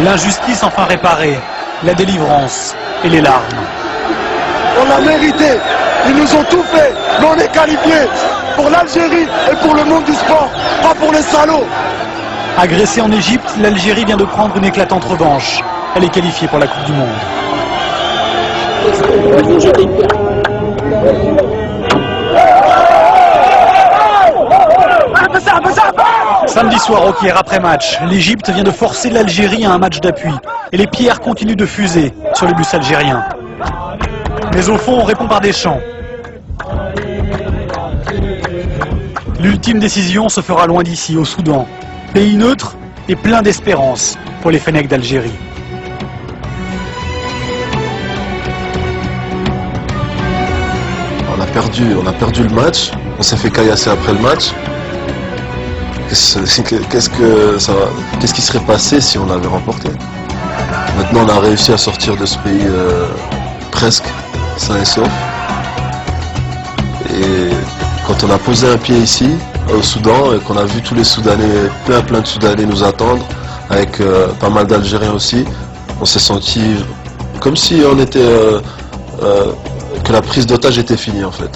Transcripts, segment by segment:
L'injustice enfin réparée, la délivrance et les larmes. On l'a mérité, ils nous ont tout fait, mais on est qualifiés pour l'Algérie et pour le monde du sport, pas pour les salauds. Agressée en Égypte, l'Algérie vient de prendre une éclatante revanche. Elle est qualifiée pour la Coupe du Monde. Samedi soir au Caire, après match, l'Égypte vient de forcer l'Algérie à un match d'appui. Et les pierres continuent de fuser sur les bus algériens. Mais au fond, on répond par des chants. L'ultime décision se fera loin d'ici, au Soudan. Pays neutre et plein d'espérance pour les Fennecs d'Algérie. On a perdu le match, on s'est fait caillasser après le match. Qu'est-ce qui serait passé si on l'avait remporté? Maintenant, on a réussi à sortir de ce pays presque sain et sauf. Et quand on a posé un pied ici, au Soudan, et qu'on a vu tous les Soudanais, plein de Soudanais nous attendre, avec pas mal d'Algériens aussi, on s'est senti comme si on était que la prise d'otage était finie en fait.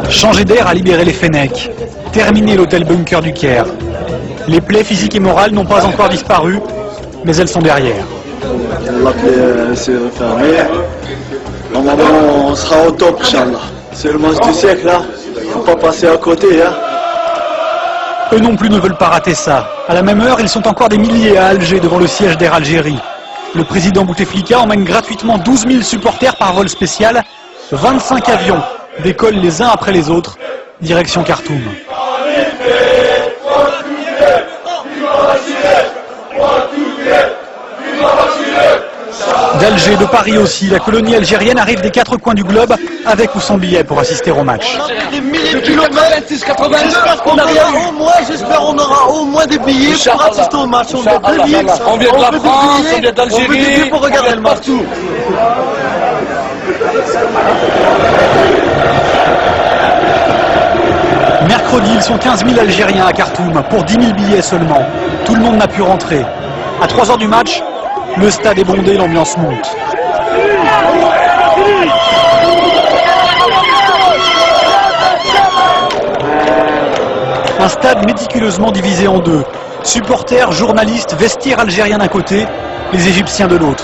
Changer d'air a libéré les Fennecs. Terminer l'hôtel bunker du Caire. Les plaies physiques et morales n'ont pas encore disparu, mais elles sont derrière. La plaie s'est refermée. Normalement, on sera au top, Inch'Allah. C'est le match du siècle, là. Faut pas passer à côté, hein. Eux non plus ne veulent pas rater ça. À la même heure, ils sont encore des milliers à Alger devant le siège d'Air Algérie. Le président Bouteflika emmène gratuitement 12 000 supporters par vol spécial. 25 avions décollent les uns après les autres, direction Khartoum. D'Alger, de Paris aussi, la colonie algérienne arrive des quatre coins du globe, avec ou sans billet pour assister au match. Des milliers de kilomètres, j'espère qu'on aura au moins des billets pour assister au match. On vient de la France, on vient d'Algérie, on veut des billets pour regarder le match. Mercredi, ils sont 15 000 Algériens à Khartoum pour 10 000 billets seulement. Tout le monde n'a pu rentrer. À 3 heures du match, le stade est bondé, l'ambiance monte. Un stade méticuleusement divisé en deux. Supporters, journalistes, vestiaires algériens d'un côté, les Égyptiens de l'autre.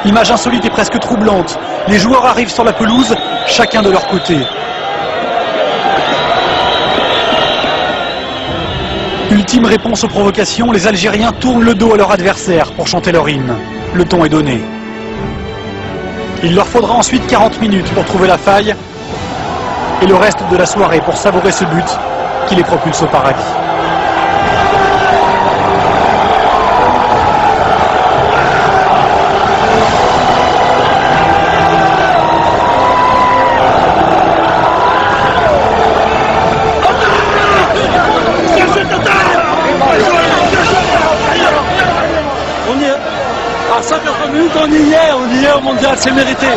Image insolite et presque troublante. Les joueurs arrivent sur la pelouse, chacun de leur côté. Ultime réponse aux provocations, les Algériens tournent le dos à leur adversaire pour chanter leur hymne. Le ton est donné. Il leur faudra ensuite 40 minutes pour trouver la faille et le reste de la soirée pour savourer ce but qui les propulse au paradis. À 180 minutes, on y est au mondial, c'est mérité.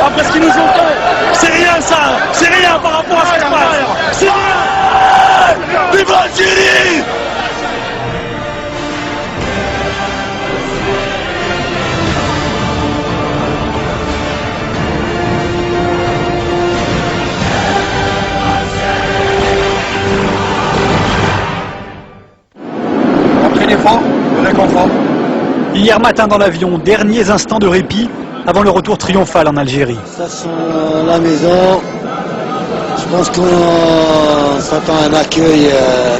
Après ce qu'ils nous ont fait, c'est rien ça, c'est rien par rapport à ce qui se passe. C'est rien. Vive l'Algérie! Entraînez fort, on est content. Hier matin dans l'avion, derniers instants de répit avant le retour triomphal en Algérie. Ça sent la maison. Je pense qu'on s'attend à un accueil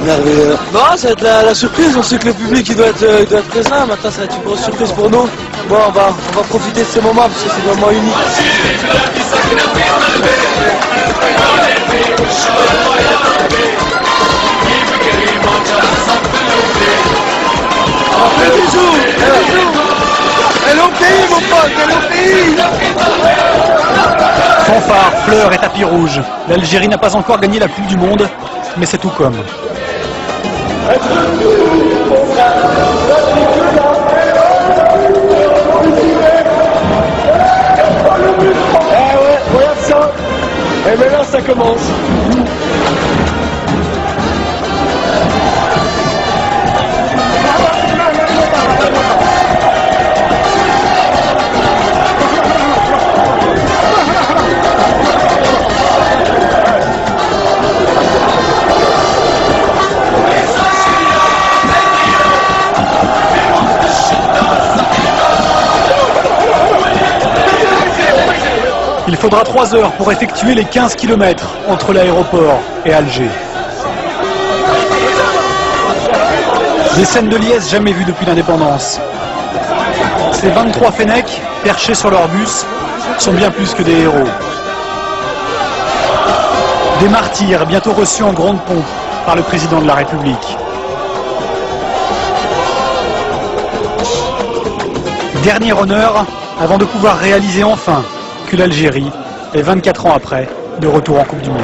merveilleux. Non, ça va être la surprise. On sait que le public il doit être présent. Maintenant, ça va être une grosse surprise pour nous. Bon, on va profiter de ces moments parce que c'est des moments uniques. Elle est au pays, mon pote, elle est au pays. Fanfare, fleurs et tapis rouges. L'Algérie n'a pas encore gagné la Coupe du Monde, mais c'est tout comme. Ouais, regarde ça. Et maintenant, ça commence. Il faudra 3 heures pour effectuer les 15 km entre l'aéroport et Alger. Des scènes de liesse jamais vues depuis l'indépendance. Ces 23 Fennecs, perchés sur leur bus, sont bien plus que des héros. Des martyrs bientôt reçus en grande pompe par le président de la République. Dernier honneur avant de pouvoir réaliser enfin que l'Algérie est 24 ans après de retour en Coupe du Monde.